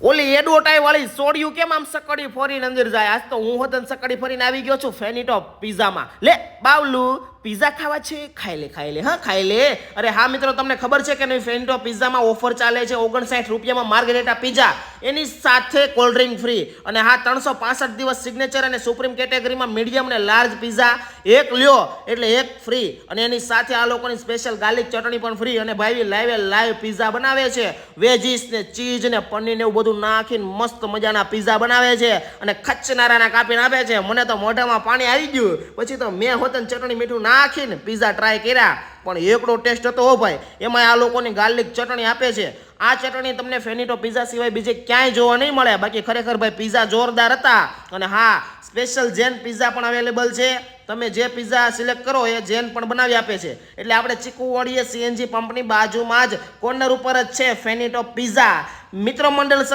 ઓલી એડવર્ટાઈ વાળી સોડિયું કેમ આમ સકડી ફરીને અંદર જાય? આજ તો હું હોતન સકડી ફરીને આવી ગયો છું ફેનીટો પિઝામાં. લે બાવલું પિઝા ખાવા છે? ખાઈ લે હા ખાઈ લે. અરે હા મિત્રો, તમને ખબર છે કે નહીં, ફેનીટો પિઝામાં ઓફર ચાલે છે 59 રૂપિયામાં માર્ગરેટા પિઝા, એની સાથે કોલ્ડ ડ્રિંક ફ્રી. અને હા, 365 દિવસ સિગ્નેચર અને સુપ્રીમ કેટેગરીમાં મીડિયમ અને લાર્જ પિઝા એક લ્યો એટલે એક ફ્રી. અને એની સાથે આ લોકોની સ્પેશિયલ ગાર્લિક ચટણી પણ ફ્રી. અને ભાઈ લાઈવ પિઝા બનાવે છે, વેજીસ ને ચીઝ ને પનીર ને એવું બધું નાખીને મસ્ત મજાના પિઝા બનાવે છે અને ખચનારાના કાપીને આપે છે. મને તો મોઢામાં પાણી આવી ગયું. પછી તો મેં હોતન ચટણી મીઠું નાખીને પિઝા ટ્રાય કર્યા, પણ એકડો ટેસ્ટ હતો હો ભાઈ. એમાં આ લોકોની ગાર્લિક ચટણી આપે છે. આ ચટણી તમને ફેનીટો પિઝા સિવાય બીજે ક્યાંય જોવા નહીં મળે. બાકી ખરેખર ભાઈ પિઝા જોરદાર હતા. અને હા, સ્પેશિયલ જેન પિઝા પણ અવેલેબલ છે. તમે જે પિઝા સિલેક્ટ કરો એ જેન પણ બનાવી આપે છે. એટલે આપણે ચીકુવાડીએ સીએનજી પંપની બાજુમાં જ કોર્નર ઉપર જ છે ફેનીટો પિઝા. મિત્ર મંડળ સંઘ